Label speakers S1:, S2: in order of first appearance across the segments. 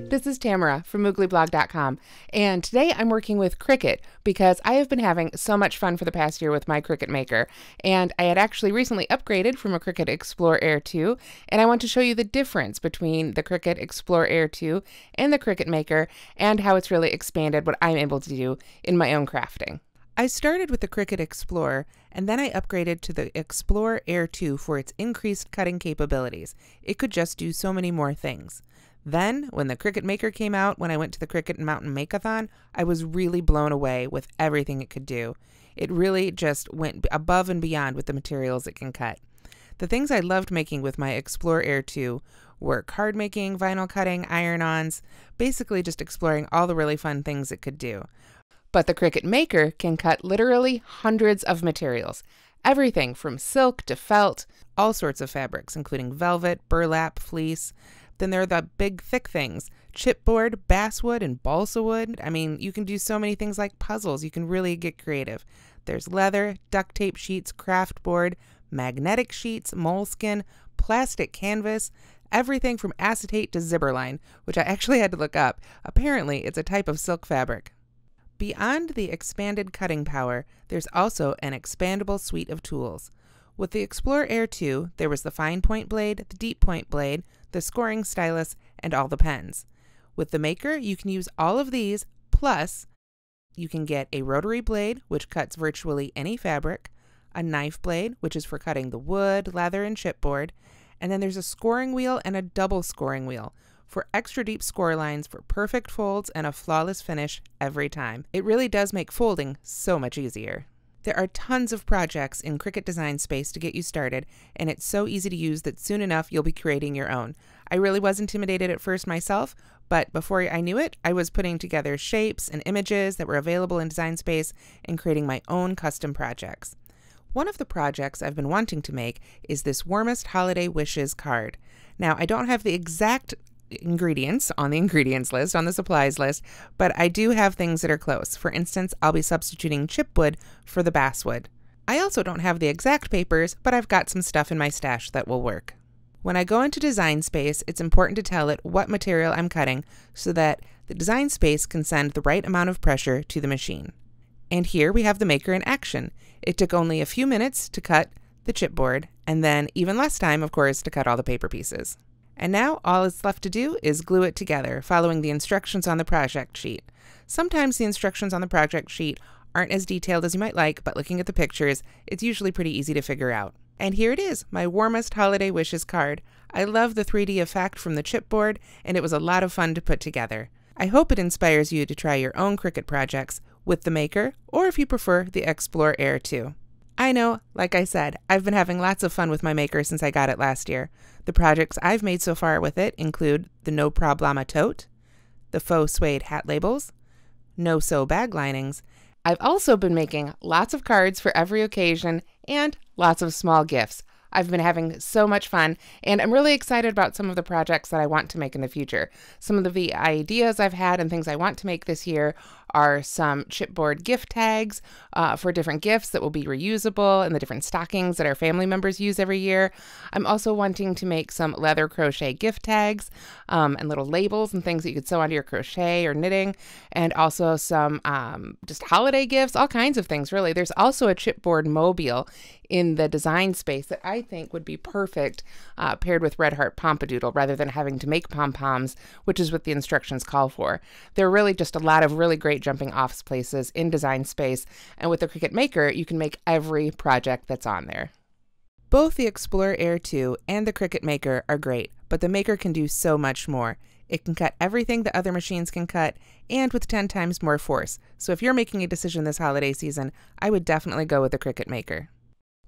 S1: This is Tamara from mooglyblog.com, and today I'm working with Cricut because I have been having so much fun for the past year with my Cricut Maker, and I had actually recently upgraded from a Cricut Explore Air 2, and I want to show you the difference between the Cricut Explore Air 2 and the Cricut Maker and how it's really expanded what I'm able to do in my own crafting. I started with the Cricut Explorer, and then I upgraded to the Explore Air 2 for its increased cutting capabilities. It could just do so many more things. Then, when the Cricut Maker came out, when I went to the Cricut Mountain Make-a-thon, I was really blown away with everything it could do. It really just went above and beyond with the materials it can cut. The things I loved making with my Explore Air 2 were card making, vinyl cutting, iron-ons, basically just exploring all the really fun things it could do. But the Cricut Maker can cut literally hundreds of materials. Everything from silk to felt, all sorts of fabrics, including velvet, burlap, fleece. Then there are the big, thick things, chipboard, basswood, and balsa wood. I mean, you can do so many things like puzzles. You can really get creative. There's leather, duct tape sheets, craft board, magnetic sheets, moleskin, plastic canvas, everything from acetate to zibberline, which I actually had to look up. Apparently, it's a type of silk fabric. Beyond the expanded cutting power, there's also an expandable suite of tools. With the Explore Air 2, there was the fine point blade, the deep point blade, the scoring stylus, and all the pens. With the Maker, you can use all of these, plus you can get a rotary blade, which cuts virtually any fabric, a knife blade, which is for cutting the wood, leather, and chipboard, and then there's a scoring wheel and a double scoring wheel for extra deep score lines for perfect folds and a flawless finish every time. It really does make folding so much easier. There are tons of projects in Cricut Design Space to get you started, and it's so easy to use that soon enough you'll be creating your own. I really was intimidated at first myself, but before I knew it, I was putting together shapes and images that were available in Design Space and creating my own custom projects. One of the projects I've been wanting to make is this Warmest Holiday Wishes card. Now, I don't have the exact ingredients on the ingredients list, on the supplies list, but I do have things that are close. For instance, I'll be substituting chipwood for the basswood. I also don't have the exact papers, but I've got some stuff in my stash that will work. When I go into Design Space, it's important to tell it what material I'm cutting so that the Design Space can send the right amount of pressure to the machine. And here we have the Maker in action. It took only a few minutes to cut the chipboard, and then even less time, of course, to cut all the paper pieces. And now all it's left to do is glue it together, following the instructions on the project sheet. Sometimes the instructions on the project sheet aren't as detailed as you might like, but looking at the pictures, it's usually pretty easy to figure out. And here it is, my Warmest Holiday Wishes card. I love the 3D effect from the chipboard, and it was a lot of fun to put together. I hope it inspires you to try your own Cricut projects with the Maker, or if you prefer, the Explore Air 2. I know, like I said, I've been having lots of fun with my Maker since I got it last year. The projects I've made so far with it include the No Problema tote, the faux suede hat labels, no-sew bag linings. I've also been making lots of cards for every occasion and lots of small gifts. I've been having so much fun, and I'm really excited about some of the projects that I want to make in the future. Some of the ideas I've had and things I want to make this year are some chipboard gift tags for different gifts that will be reusable and the different stockings that our family members use every year. I'm also wanting to make some leather crochet gift tags and little labels and things that you could sew onto your crochet or knitting, and also some just holiday gifts, all kinds of things, really. There's also a chipboard mobile in the Design Space that I think would be perfect paired with Red Heart Pompadoodle rather than having to make pom-poms, which is what the instructions call for. There are really just a lot of really great jumping off places in Design Space, and with the Cricut Maker, you can make every project that's on there. Both the Explore Air 2 and the Cricut Maker are great, but the Maker can do so much more. It can cut everything that other machines can cut, and with 10 times more force. So if you're making a decision this holiday season, I would definitely go with the Cricut Maker.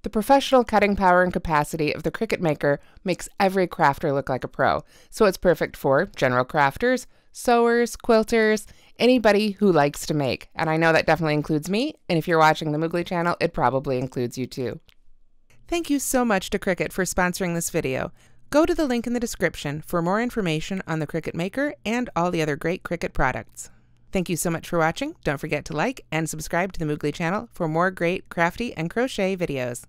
S1: The professional cutting power and capacity of the Cricut Maker makes every crafter look like a pro, so it's perfect for general crafters, sewers, quilters, anybody who likes to make. And I know that definitely includes me, and if you're watching the Moogly channel, it probably includes you too. Thank you so much to Cricut for sponsoring this video. Go to the link in the description for more information on the Cricut Maker and all the other great Cricut products. Thank you so much for watching. Don't forget to like and subscribe to the Moogly channel for more great crafty and crochet videos.